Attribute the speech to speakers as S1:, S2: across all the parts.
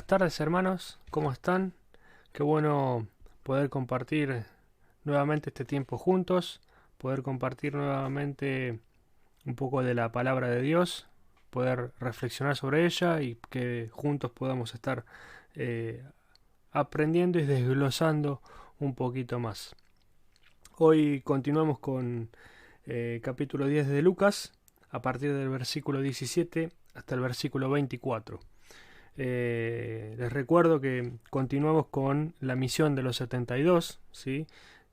S1: tardes, hermanos, ¿cómo están? Qué bueno poder compartir nuevamente este tiempo juntos, poder compartir nuevamente un poco de la palabra de Dios, poder reflexionar sobre ella y que juntos podamos estar eh, aprendiendo y desglosando un poquito más. Hoy continuamos con capítulo 10 de Lucas, a partir del versículo 17 hasta el versículo 24. Les recuerdo que continuamos con la misión de los 72, ¿sí?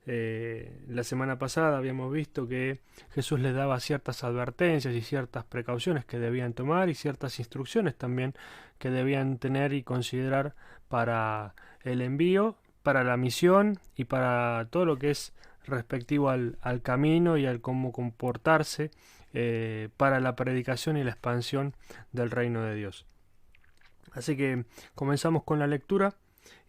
S1: La semana pasada habíamos visto que Jesús les daba ciertas advertencias y ciertas precauciones que debían tomar y ciertas instrucciones también que debían tener y considerar para el envío, para la misión y para todo lo que es respectivo al camino y al cómo comportarse para la predicación y la expansión del reino de Dios. Así que comenzamos con la lectura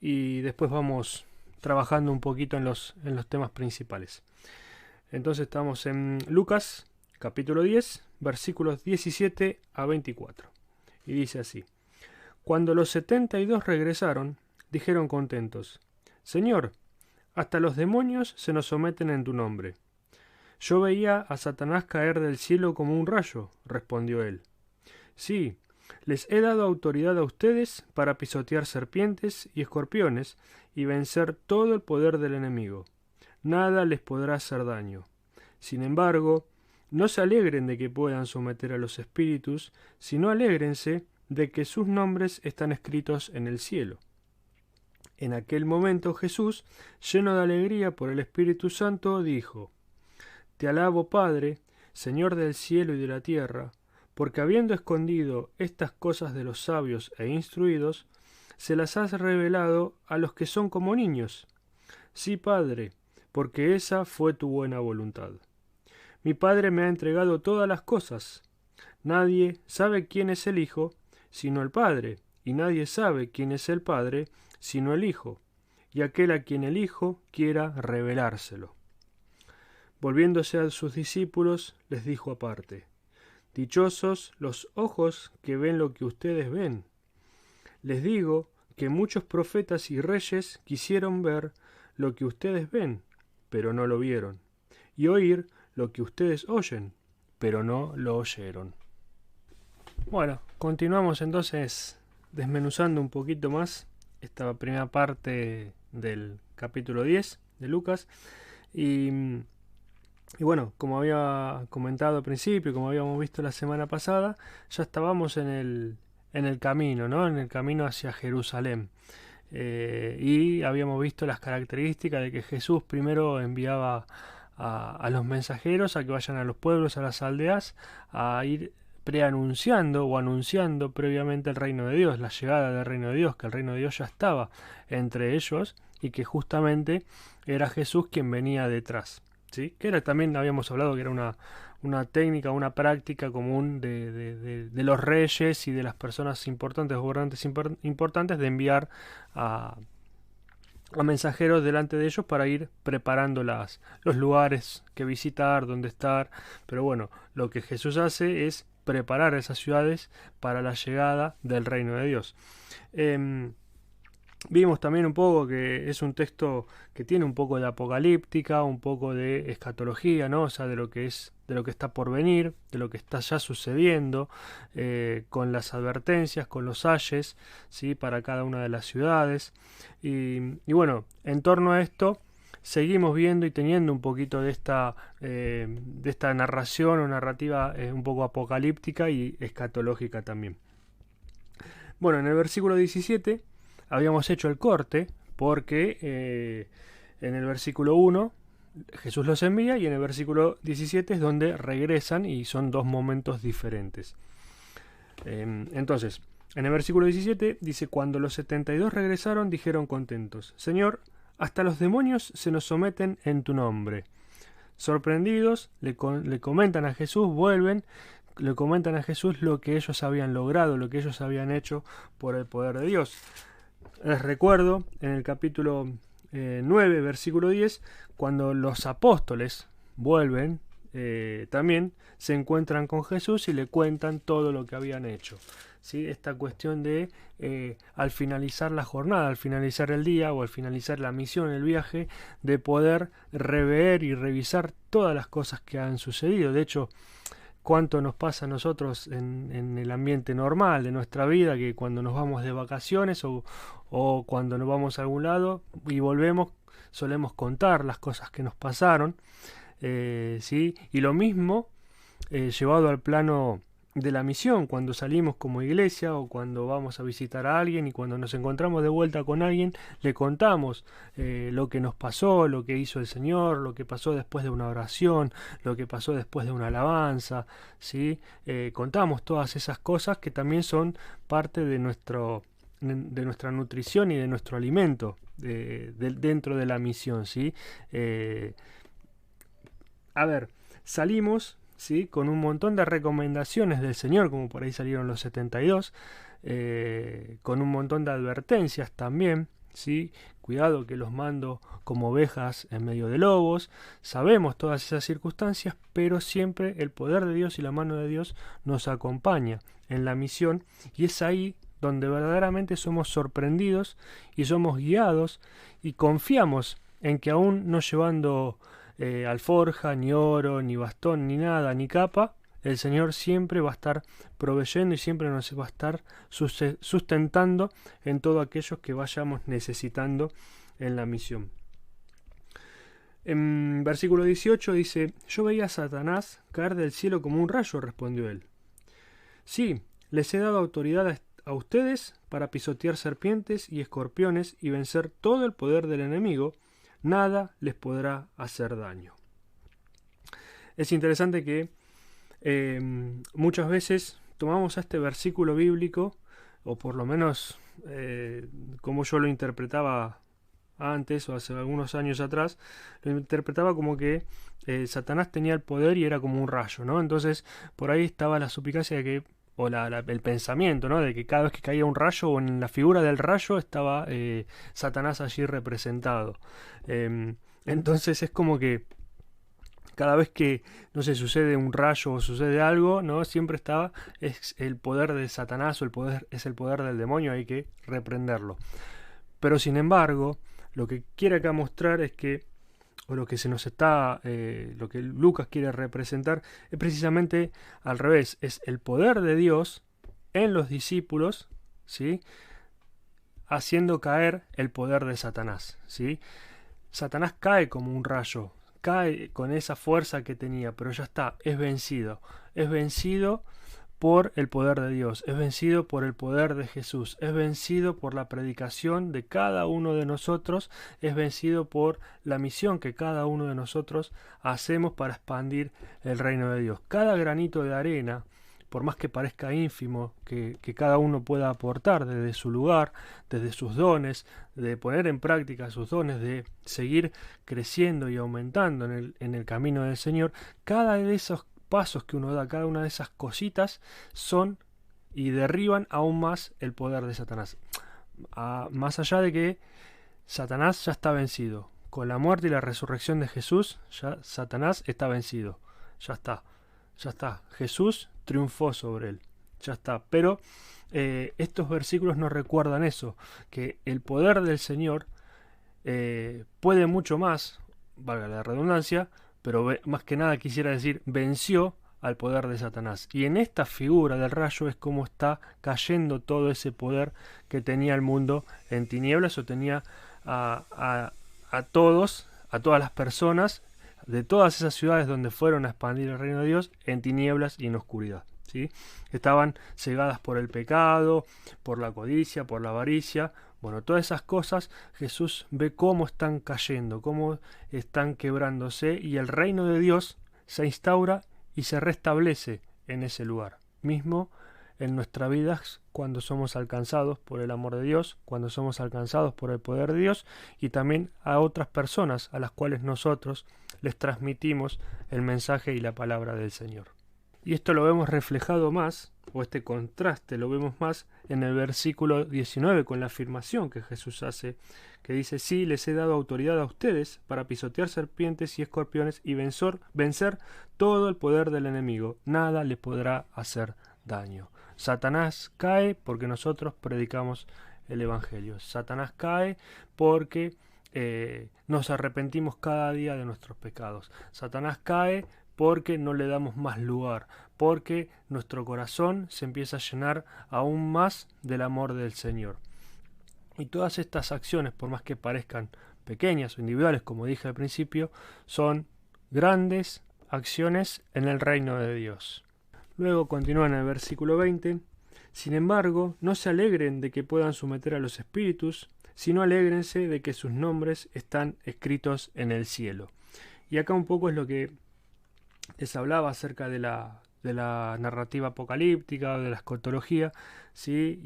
S1: y después vamos trabajando un poquito en los temas principales. Entonces estamos en Lucas capítulo 10, versículos 17 a 24. Y dice así: Cuando los 72 regresaron, dijeron contentos: Señor, hasta los demonios se nos someten en tu nombre. Yo veía a Satanás caer del cielo como un rayo, respondió él. Sí, les he dado autoridad a ustedes para pisotear serpientes y escorpiones y vencer todo el poder del enemigo. Nada les podrá hacer daño. Sin embargo, no se alegren de que puedan someter a los espíritus, sino alégrense de que sus nombres están escritos en el cielo. En aquel momento Jesús, lleno de alegría por el Espíritu Santo, dijo: Te alabo, Padre, Señor del cielo y de la tierra, porque habiendo escondido estas cosas de los sabios e instruidos, se las has revelado a los que son como niños. Sí, Padre, porque esa fue tu buena voluntad. Mi Padre me ha entregado todas las cosas. Nadie sabe quién es el Hijo, sino el Padre, y nadie sabe quién es el Padre, sino el Hijo, y aquel a quien el Hijo quiera revelárselo. Volviéndose a sus discípulos, les dijo aparte: Dichosos los ojos que ven lo que ustedes ven. Les digo que muchos profetas y reyes quisieron ver lo que ustedes ven, pero no lo vieron, y oír lo que ustedes oyen, pero no lo oyeron. Bueno, continuamos entonces desmenuzando un poquito más esta primera parte del capítulo 10 de Lucas y bueno, como había comentado al principio, como habíamos visto la semana pasada, ya estábamos en el camino, ¿no? En el camino hacia Jerusalén. Y habíamos visto las características de que Jesús primero enviaba a los mensajeros a que vayan a los pueblos, a las aldeas, a ir preanunciando o anunciando previamente el reino de Dios, la llegada del reino de Dios, que el reino de Dios ya estaba entre ellos y que justamente era Jesús quien venía detrás. ¿Sí? Que era, también habíamos hablado que era una técnica, una práctica común de los reyes y de las personas importantes, gobernantes importantes, de enviar a mensajeros delante de ellos para ir preparando los lugares que visitar, dónde estar. Pero bueno, lo que Jesús hace es preparar esas ciudades para la llegada del reino de Dios. Vimos también un poco que es un texto que tiene un poco de apocalíptica, un poco de escatología, ¿no? O sea, de lo que está por venir, de lo que está ya sucediendo, con las advertencias, con los ayes, ¿sí? Para cada una de las ciudades. Y bueno, en torno a esto seguimos viendo y teniendo un poquito de esta narración o narrativa un poco apocalíptica y escatológica también. Bueno, en el versículo 17 habíamos hecho el corte porque en el versículo 1 Jesús los envía y en el versículo 17 es donde regresan y son dos momentos diferentes. Entonces, en el versículo 17 dice: Cuando los 72 regresaron, dijeron contentos: Señor, hasta los demonios se nos someten en tu nombre. Sorprendidos, le comentan a Jesús, le comentan a Jesús lo que ellos habían logrado, lo que ellos habían hecho por el poder de Dios. Les recuerdo en el capítulo 9, versículo 10, cuando los apóstoles vuelven, también se encuentran con Jesús y le cuentan todo lo que habían hecho. ¿sí? Esta cuestión de al finalizar la jornada, al finalizar el día o al finalizar la misión, el viaje, de poder rever y revisar todas las cosas que han sucedido. De hecho, cuánto nos pasa a nosotros en el ambiente normal de nuestra vida, que cuando nos vamos de vacaciones o cuando nos vamos a algún lado y volvemos, solemos contar las cosas que nos pasaron, ¿sí? Y lo mismo llevado al plano de la misión, cuando salimos como iglesia o cuando vamos a visitar a alguien y cuando nos encontramos de vuelta con alguien, le contamos lo que nos pasó, lo que hizo el Señor, lo que pasó después de una oración, lo que pasó después de una alabanza, ¿sí? Contamos todas esas cosas que también son parte de nuestra nutrición y de nuestro alimento dentro de la misión, ¿sí? A ver, salimos, ¿sí? Con un montón de recomendaciones del Señor, como por ahí salieron los 72, con un montón de advertencias también, ¿sí? Cuidado que los mando como ovejas en medio de lobos. Sabemos todas esas circunstancias, pero siempre el poder de Dios y la mano de Dios nos acompaña en la misión, y es ahí donde verdaderamente somos sorprendidos y somos guiados y confiamos en que aún no llevando alforja, ni oro, ni bastón, ni nada, ni capa, el Señor siempre va a estar proveyendo y siempre nos va a estar sustentando en todo aquello que vayamos necesitando en la misión. En versículo 18 dice: yo veía a Satanás caer del cielo como un rayo, respondió él. Sí, les he dado autoridad a ustedes para pisotear serpientes y escorpiones y vencer todo el poder del enemigo. Nada les podrá hacer daño. Es interesante que muchas veces tomamos este versículo bíblico, o por lo menos como yo lo interpretaba antes o hace algunos años atrás, lo interpretaba como que Satanás tenía el poder y era como un rayo, ¿no? Entonces por ahí estaba la suspicacia de que, o el pensamiento, ¿no? De que cada vez que caía un rayo o en la figura del rayo estaba Satanás allí representado. Entonces es como que cada vez que, no sé, sucede un rayo o sucede algo, ¿no? Siempre es el poder de Satanás, o es el poder del demonio, hay que reprenderlo. Pero sin embargo, lo que quiere acá mostrar es que, o lo que se nos está, lo que Lucas quiere representar, es precisamente al revés, es el poder de Dios en los discípulos, ¿sí? Haciendo caer el poder de Satanás, ¿sí? Satanás cae como un rayo, cae con esa fuerza que tenía, pero ya está, es vencido por el poder de Dios, es vencido por el poder de Jesús, es vencido por la predicación de cada uno de nosotros, es vencido por la misión que cada uno de nosotros hacemos para expandir el reino de Dios. Cada granito de arena, por más que parezca ínfimo, que cada uno pueda aportar desde su lugar, desde sus dones, de poner en práctica sus dones, de seguir creciendo y aumentando en el camino del Señor, cada de esos pasos que uno da, cada una de esas cositas son y derriban aún más el poder de Satanás. Más allá de que Satanás ya está vencido. Con la muerte y la resurrección de Jesús, ya Satanás está vencido. Ya está. Jesús triunfó sobre él. Ya está. Pero estos versículos nos recuerdan eso, que el poder del Señor puede mucho más, valga la redundancia, pero más que nada quisiera decir, venció al poder de Satanás. Y en esta figura del rayo es como está cayendo todo ese poder que tenía el mundo en tinieblas, o tenía a todas las personas de todas esas ciudades donde fueron a expandir el reino de Dios en tinieblas y en oscuridad, ¿sí? Estaban cegadas por el pecado, por la codicia, por la avaricia. Bueno, todas esas cosas Jesús ve cómo están cayendo, cómo están quebrándose, y el reino de Dios se instaura y se restablece en ese lugar. Mismo en nuestras vidas, cuando somos alcanzados por el amor de Dios, cuando somos alcanzados por el poder de Dios, y también a otras personas a las cuales nosotros les transmitimos el mensaje y la palabra del Señor. Y esto lo vemos reflejado más, o este contraste lo vemos más en el versículo 19 con la afirmación que Jesús hace, que dice: sí, les he dado autoridad a ustedes para pisotear serpientes y escorpiones y vencer todo el poder del enemigo. Nada les podrá hacer daño. Satanás cae porque nosotros predicamos el Evangelio. Satanás cae porque nos arrepentimos cada día de nuestros pecados. Satanás cae porque no le damos más lugar, porque nuestro corazón se empieza a llenar aún más del amor del Señor. Y todas estas acciones, por más que parezcan pequeñas o individuales, como dije al principio, son grandes acciones en el reino de Dios. Luego continúa en el versículo 20: sin embargo, no se alegren de que puedan someter a los espíritus, sino alégrense de que sus nombres están escritos en el cielo. Y acá un poco es lo que les hablaba acerca de la narrativa apocalíptica, de la escatología, ¿sí?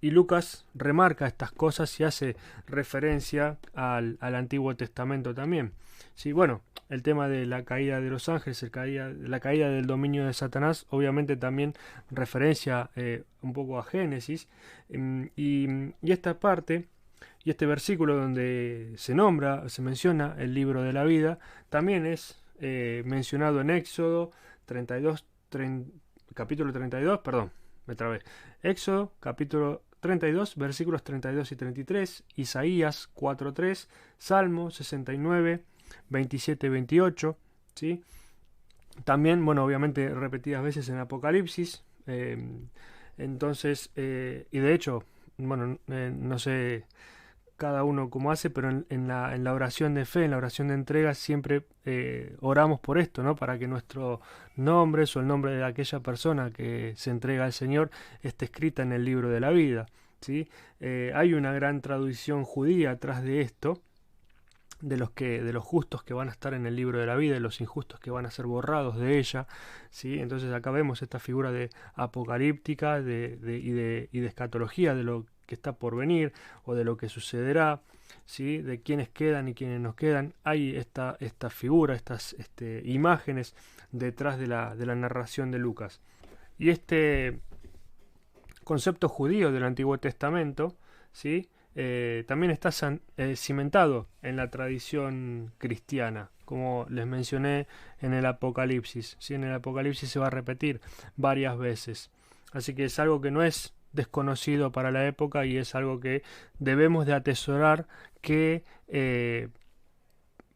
S1: Y Lucas remarca estas cosas y hace referencia al Antiguo Testamento también. Sí, bueno, el tema de la caída de los ángeles, la caída del dominio de Satanás, obviamente también referencia un poco a Génesis. Y esta parte, y este versículo donde se menciona el libro de la vida, también es mencionado en Éxodo 32, capítulo 32, perdón, me trabé. Éxodo, capítulo 32, versículos 32 y 33, Isaías 4.3, Salmo 69, 27 y 28, ¿sí? También, bueno, obviamente repetidas veces en Apocalipsis. Entonces, y de hecho, bueno, no sé cada uno cómo hace, pero en la oración de fe, en la oración de entrega, siempre oramos por esto, ¿no? Para que nuestro nombre o el nombre de aquella persona que se entrega al Señor esté escrita en el libro de la vida, ¿sí? Hay una gran tradición judía atrás de esto, de los justos que van a estar en el libro de la vida y los injustos que van a ser borrados de ella, ¿sí? Entonces acá vemos esta figura de apocalíptica y de escatología, de lo que está por venir o de lo que sucederá, ¿sí? De quiénes quedan y quiénes nos quedan. Hay esta figura, estas imágenes detrás de la narración de Lucas. Y este concepto judío del Antiguo Testamento, ¿sí? También está cimentado en la tradición cristiana, como les mencioné en el Apocalipsis, ¿sí? En el Apocalipsis se va a repetir varias veces, así que es algo que no es desconocido para la época y es algo que debemos de atesorar, que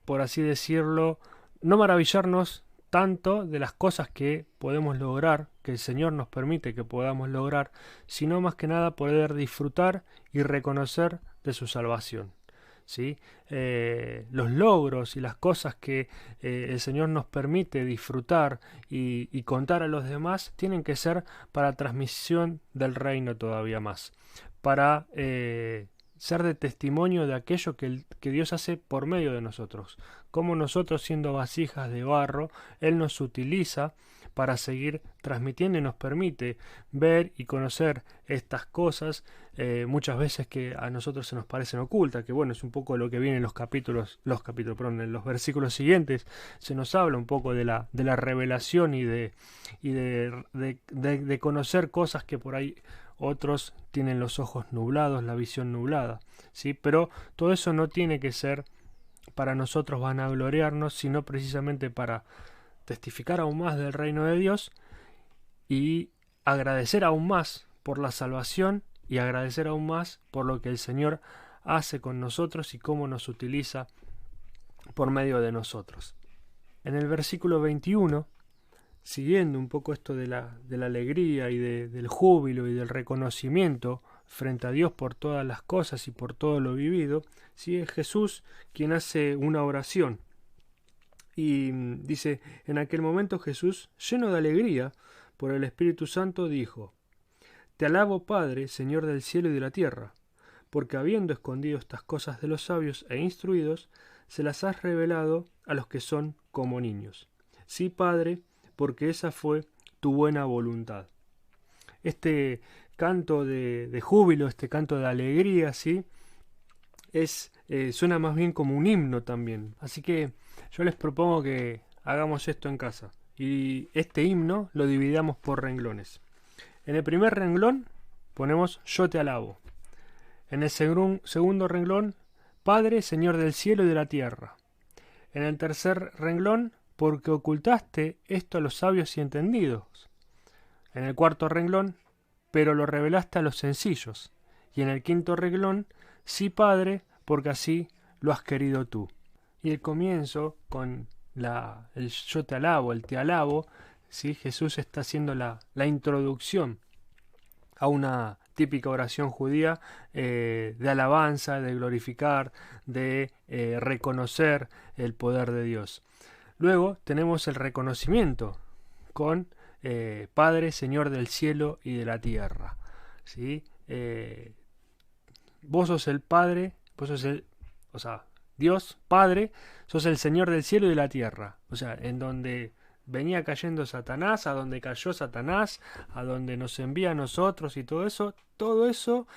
S1: por así decirlo, no maravillarnos tanto de las cosas que podemos lograr, que el Señor nos permite que podamos lograr, sino más que nada poder disfrutar y reconocer de su salvación, ¿sí? Los logros y las cosas que el Señor nos permite disfrutar y contar a los demás tienen que ser para transmisión del reino todavía más, para ser de testimonio de aquello que Dios hace por medio de nosotros, como nosotros, siendo vasijas de barro, Él nos utiliza para seguir transmitiendo y nos permite ver y conocer estas cosas, muchas veces que a nosotros se nos parecen ocultas, que bueno, es un poco lo que viene en en los versículos siguientes. Se nos habla un poco de la revelación y de conocer cosas que por ahí otros tienen los ojos nublados, la visión nublada, ¿sí? Pero todo eso no tiene que ser para nosotros vanagloriarnos, sino precisamente para testificar aún más del reino de Dios y agradecer aún más por la salvación y agradecer aún más por lo que el Señor hace con nosotros y cómo nos utiliza por medio de nosotros. En el versículo 21, siguiendo un poco esto de la alegría y del júbilo y del reconocimiento frente a Dios por todas las cosas y por todo lo vivido, ¿sí? Es Jesús quien hace una oración. Y dice: en aquel momento Jesús, lleno de alegría por el Espíritu Santo, dijo: Te alabo, Padre, Señor del cielo y de la tierra, porque habiendo escondido estas cosas de los sabios e instruidos, se las has revelado a los que son como niños. Sí, Padre, porque esa fue tu buena voluntad. Este canto de júbilo, este canto de alegría, ¿sí? Suena más bien como un himno también. Así que yo les propongo que hagamos esto en casa. Y este himno lo dividamos por renglones. En el primer renglón ponemos Yo te alabo. En el segundo renglón, Padre, Señor del cielo y de la tierra. En el tercer renglón, porque ocultaste esto a los sabios y entendidos. En el cuarto renglón, pero lo revelaste a los sencillos. Y en el quinto renglón, sí, Padre, porque así lo has querido tú. Y el comienzo con el yo te alabo, el te alabo, ¿sí? Jesús está haciendo la introducción a una típica oración judía de alabanza, de glorificar, de reconocer el poder de Dios. Luego tenemos el reconocimiento con Padre, Señor del cielo y de la tierra. ¿Sí? Vos sos el Padre, o sea, Dios, Padre, sos el Señor del cielo y de la tierra. O sea, en donde venía cayendo Satanás, a donde cayó Satanás, a donde nos envía a nosotros y todo eso,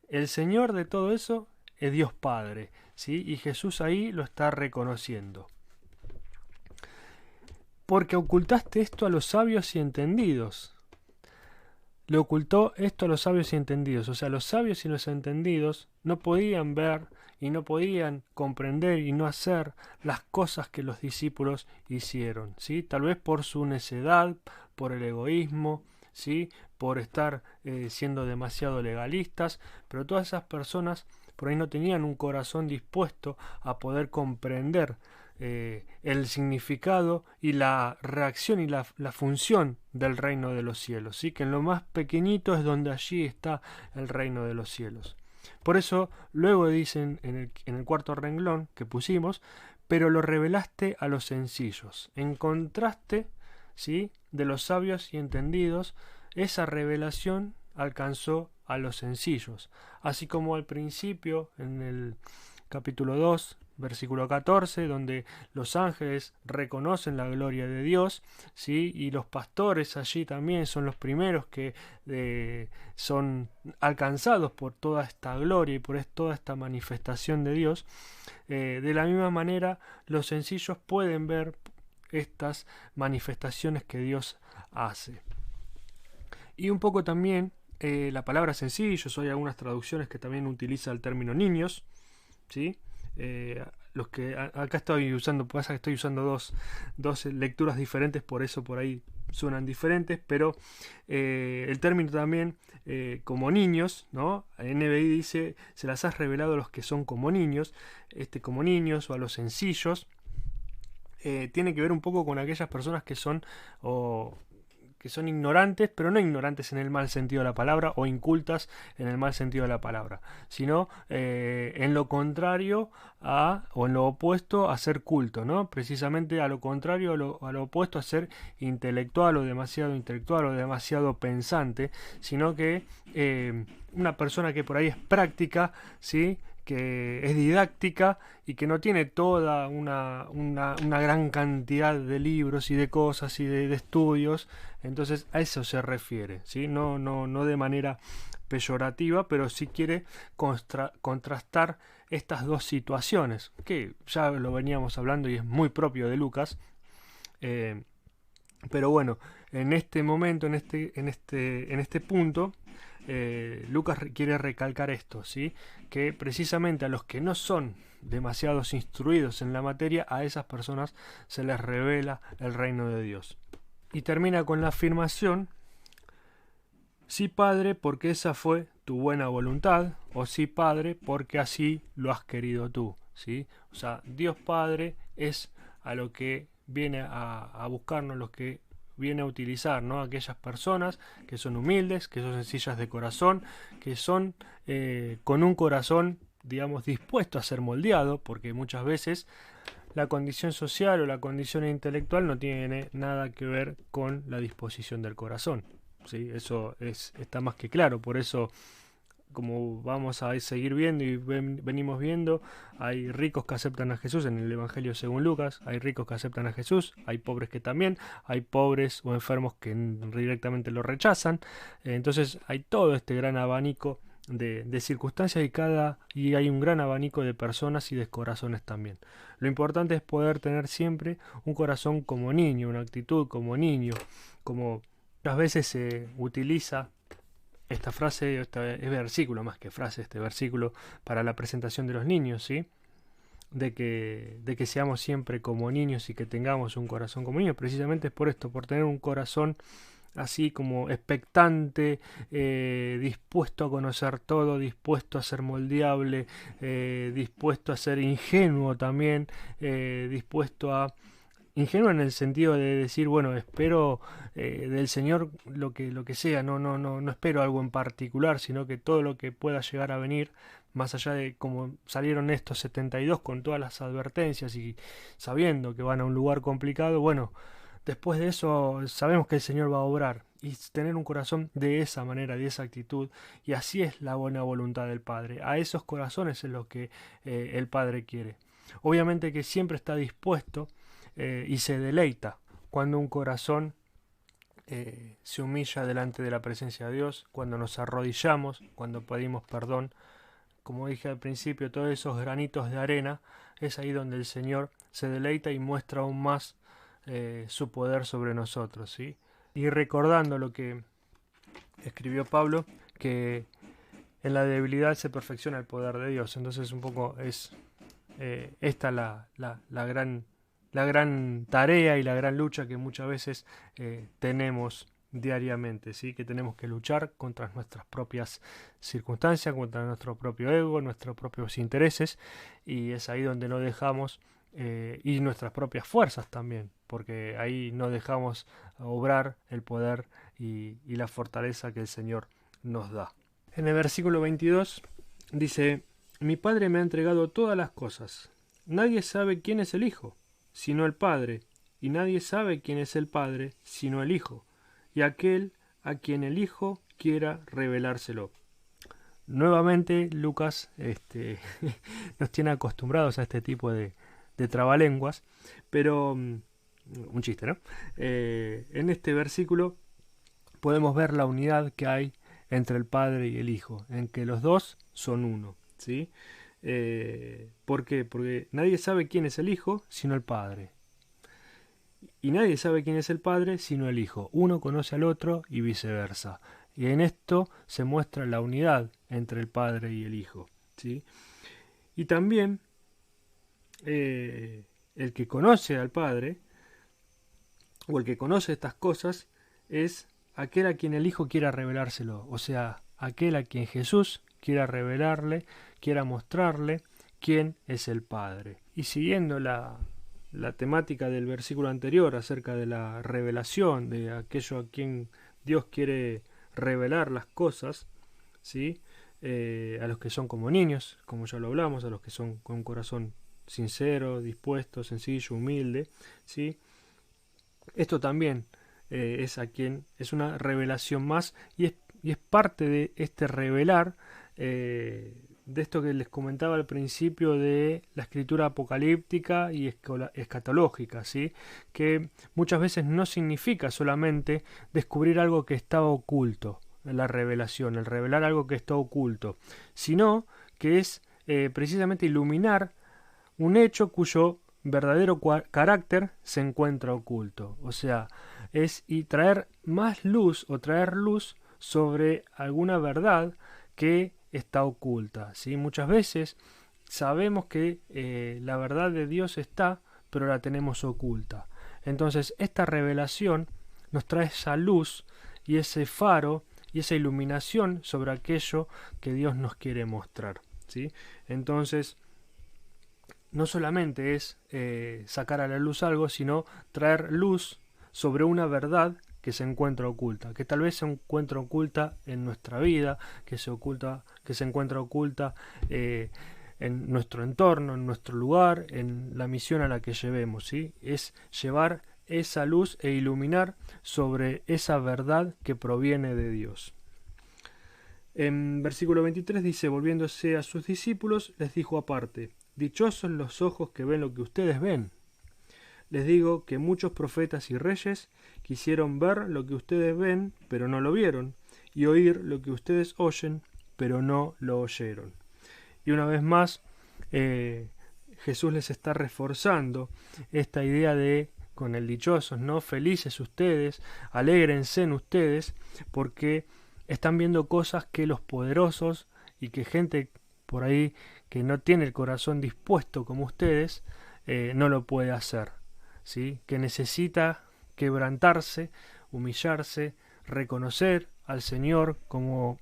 S1: el Señor de todo eso es Dios Padre, ¿sí? Y Jesús ahí lo está reconociendo. Porque ocultaste esto a los sabios y entendidos. Le ocultó esto a los sabios y entendidos. O sea, los sabios y los entendidos no podían ver y no podían comprender y no hacer las cosas que los discípulos hicieron, ¿sí? Tal vez por su necedad, por el egoísmo, ¿sí? Por estar siendo demasiado legalistas, pero todas esas personas por ahí no tenían un corazón dispuesto a poder comprender el significado y la reacción y la función del reino de los cielos, ¿sí? Que en lo más pequeñito es donde allí está el reino de los cielos. Por eso luego dicen en el cuarto renglón que pusimos, pero lo revelaste a los sencillos. En contraste, ¿sí? De los sabios y entendidos, esa revelación alcanzó a los sencillos. Así como al principio, en el capítulo 2, versículo 14, donde los ángeles reconocen la gloria de Dios, ¿sí? Y los pastores allí también son los primeros que son alcanzados por toda esta gloria y por toda esta manifestación de Dios. De la misma manera, los sencillos pueden ver estas manifestaciones que Dios hace. Y un poco también la palabra sencillos, hay algunas traducciones que también utiliza el término niños, ¿sí? Los que acá estoy usando, pasa que estoy usando dos lecturas diferentes, por eso por ahí suenan diferentes, pero el término también como niños, ¿no? NBI dice, se las has revelado a los que son como niños, como niños o a los sencillos, tiene que ver un poco con aquellas personas que son ignorantes, pero no ignorantes en el mal sentido de la palabra o incultas en el mal sentido de la palabra, sino en lo contrario o en lo opuesto a ser culto, ¿no? Precisamente a lo contrario, a lo opuesto a ser intelectual o demasiado intelectual o demasiado pensante, sino que una persona que por ahí es práctica, ¿sí? Que es didáctica y que no tiene toda una gran cantidad de libros y de cosas y de estudios. Entonces a eso se refiere, ¿sí? No de manera peyorativa, pero sí quiere contrastar estas dos situaciones, que ya lo veníamos hablando y es muy propio de Lucas. Pero bueno, en este momento, en este punto, Lucas quiere recalcar esto, ¿sí? Que precisamente a los que no son demasiados instruidos en la materia, a esas personas se les revela el reino de Dios. Y termina con la afirmación, sí, Padre, porque esa fue tu buena voluntad, o sí, Padre, porque así lo has querido tú, ¿sí? O sea, Dios Padre es a lo que viene a buscarnos, lo que viene a utilizar, ¿no? Aquellas personas que son humildes, que son sencillas de corazón, que son con un corazón, digamos, dispuesto a ser moldeado, porque muchas veces la condición social o la condición intelectual no tiene nada que ver con la disposición del corazón, ¿sí? Eso está más que claro. Por eso, como vamos a seguir viendo y venimos viendo, hay ricos que aceptan a Jesús en el Evangelio según Lucas, hay ricos que aceptan a Jesús, hay pobres que también, hay pobres o enfermos que directamente lo rechazan. Entonces hay todo este gran abanico de circunstancias y hay un gran abanico de personas y de corazones también. Lo importante es poder tener siempre un corazón como niño, una actitud como niño, como muchas veces se utiliza esta frase, este versículo, más que frase, este versículo para la presentación de los niños, ¿sí? De que seamos siempre como niños y que tengamos un corazón como niños, precisamente es por esto, por tener un corazón así como expectante, dispuesto a conocer todo, dispuesto a ser moldeable, dispuesto a ser ingenuo también, dispuesto a... Ingenuo en el sentido de decir, bueno, espero del Señor lo que sea, no espero algo en particular, sino que todo lo que pueda llegar a venir, más allá de cómo salieron estos 72 con todas las advertencias y sabiendo que van a un lugar complicado, bueno, después de eso sabemos que el Señor va a obrar y tener un corazón de esa manera, de esa actitud, y así es la buena voluntad del Padre. A esos corazones es lo que el Padre quiere. Obviamente que siempre está dispuesto y se deleita cuando un corazón se humilla delante de la presencia de Dios, cuando nos arrodillamos, cuando pedimos perdón. Como dije al principio, todos esos granitos de arena, es ahí donde el Señor se deleita y muestra aún más su poder sobre nosotros, ¿sí? Y recordando lo que escribió Pablo, que en la debilidad se perfecciona el poder de Dios. Entonces un poco es esta la gran tarea y la gran lucha que muchas veces tenemos diariamente, ¿sí? Que tenemos que luchar contra nuestras propias circunstancias, contra nuestro propio ego, nuestros propios intereses, y es ahí donde no dejamos y nuestras propias fuerzas también, porque ahí no dejamos obrar el poder y la fortaleza que el Señor nos da. En el versículo 22 dice: mi Padre me ha entregado todas las cosas. Nadie sabe quién es el Hijo, sino el Padre, y nadie sabe quién es el Padre, sino el Hijo, y aquel a quien el Hijo quiera revelárselo. Nuevamente Lucas nos tiene acostumbrados a este tipo de trabalenguas, pero un chiste, ¿no? En este versículo podemos ver la unidad que hay entre el Padre y el Hijo, en que los dos son uno, ¿sí? ¿Por qué? Porque nadie sabe quién es el Hijo sino el Padre. Y nadie sabe quién es el Padre sino el Hijo. Uno conoce al otro y viceversa. Y en esto se muestra la unidad entre el Padre y el Hijo, ¿sí? Y también el que conoce al Padre, o el que conoce estas cosas, es aquel a quien el Hijo quiera revelárselo. O sea, aquel a quien Jesús quiera revelarle, quiera mostrarle quién es el Padre. Y siguiendo la temática del versículo anterior acerca de la revelación, de aquello a quien Dios quiere revelar las cosas, ¿sí? A los que son como niños, como ya lo hablamos, a los que son con un corazón sincero, dispuesto, sencillo, humilde, ¿sí? Esto también es a quien es una revelación más y es parte de este revelar, de esto que les comentaba al principio de la escritura apocalíptica y escatológica, ¿sí? Que muchas veces no significa solamente descubrir algo que estaba oculto, la revelación, el revelar algo que está oculto, sino que es precisamente iluminar un hecho cuyo verdadero carácter se encuentra oculto. O sea, es y traer más luz o traer luz sobre alguna verdad que está oculta, ¿sí? Muchas veces sabemos que la verdad de Dios está, pero la tenemos oculta. Entonces, esta revelación nos trae esa luz y ese faro y esa iluminación sobre aquello que Dios nos quiere mostrar, ¿sí? Entonces, no solamente es sacar a la luz algo, sino traer luz sobre una verdad que se encuentra oculta, que tal vez se encuentra oculta en nuestra vida, que se encuentra oculta en nuestro entorno, en nuestro lugar, en la misión a la que llevemos, ¿sí? Es llevar esa luz e iluminar sobre esa verdad que proviene de Dios. En versículo 23 dice: volviéndose a sus discípulos, les dijo aparte: dichosos los ojos que ven lo que ustedes ven. Les digo que muchos profetas y reyes quisieron ver lo que ustedes ven, pero no lo vieron, y oír lo que ustedes oyen, pero no lo oyeron. Y una vez más, Jesús les está reforzando esta idea de, con el dichosos, ¿no? Felices ustedes, alégrense en ustedes, porque están viendo cosas que los poderosos y que gente por ahí que no tiene el corazón dispuesto como ustedes, no lo puede hacer, ¿sí? Que necesita quebrantarse humillarse, reconocer al Señor como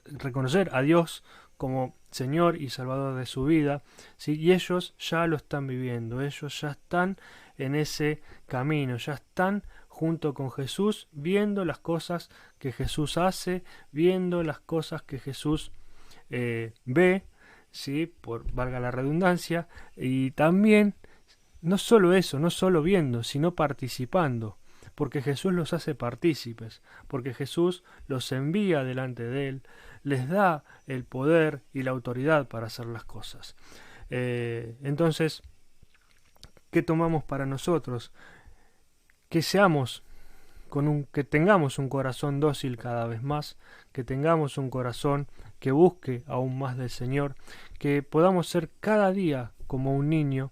S1: reconocer a Dios como Señor y Salvador de su vida, ¿sí? Y ellos ya lo están viviendo, ellos ya están en ese camino, ya están junto con Jesús, viendo las cosas que Jesús hace, viendo las cosas que Jesús ve, ¿sí? Por valga la redundancia, y también no solo eso, no solo viendo, sino participando, porque Jesús los hace partícipes, porque Jesús los envía delante de Él, les da el poder y la autoridad para hacer las cosas. Entonces, ¿qué tomamos para nosotros? Que seamos que tengamos un corazón dócil cada vez más, que tengamos un corazón que busque aún más del Señor, que podamos ser cada día como un niño,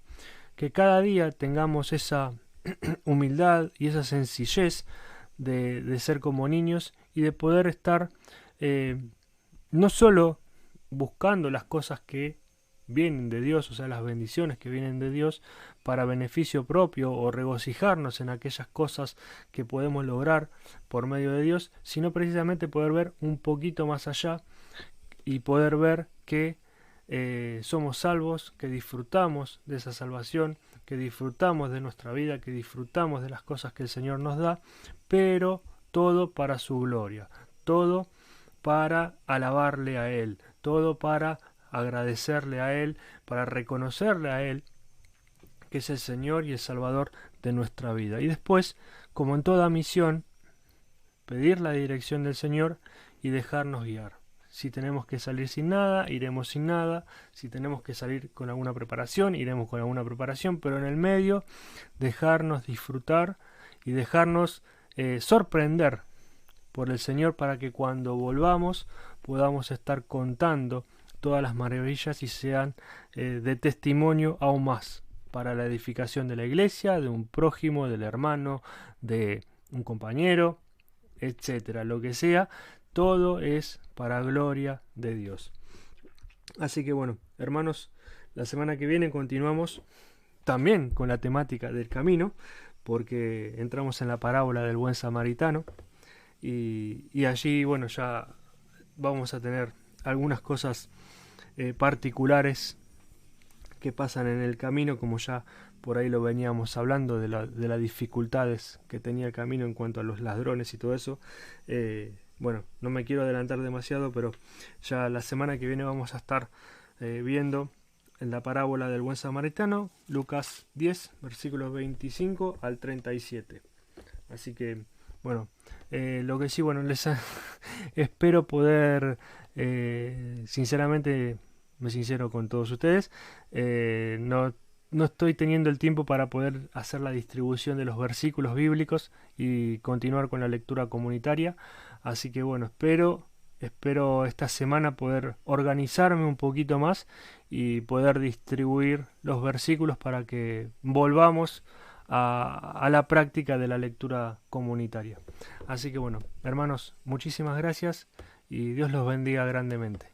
S1: que cada día tengamos esa humildad y esa sencillez de ser como niños y de poder estar no solo buscando las cosas que vienen de Dios, o sea, las bendiciones que vienen de Dios para beneficio propio o regocijarnos en aquellas cosas que podemos lograr por medio de Dios, sino precisamente poder ver un poquito más allá y poder ver que somos salvos, que disfrutamos de esa salvación, que disfrutamos de nuestra vida, que disfrutamos de las cosas que el Señor nos da, pero todo para su gloria, todo para alabarle a Él, todo para agradecerle a Él, para reconocerle a Él que es el Señor y el Salvador de nuestra vida. Y después, como en toda misión, pedir la dirección del Señor y dejarnos guiar. Si tenemos que salir sin nada, iremos sin nada. Si tenemos que salir con alguna preparación, iremos con alguna preparación. Pero en el medio, dejarnos disfrutar y dejarnos sorprender por el Señor para que cuando volvamos podamos estar contando todas las maravillas y sean de testimonio aún más para la edificación de la iglesia, de un prójimo, del hermano, de un compañero, etcétera, lo que sea, todo es para gloria de Dios. Así que bueno, hermanos, la semana que viene continuamos también con la temática del camino, porque entramos en la parábola del buen samaritano y allí, bueno, ya vamos a tener algunas cosas particulares que pasan en el camino, como ya por ahí lo veníamos hablando de las dificultades que tenía el camino en cuanto a los ladrones y todo eso. Bueno, no me quiero adelantar demasiado, pero ya la semana que viene vamos a estar viendo en la parábola del buen samaritano, Lucas 10, versículos 25 al 37. Así que, bueno, lo que sí, bueno, les espero poder, sinceramente, me sincero con todos ustedes, no estoy teniendo el tiempo para poder hacer la distribución de los versículos bíblicos y continuar con la lectura comunitaria, así que bueno, espero esta semana poder organizarme un poquito más y poder distribuir los versículos para que volvamos a la práctica de la lectura comunitaria. Así que bueno, hermanos, muchísimas gracias y Dios los bendiga grandemente.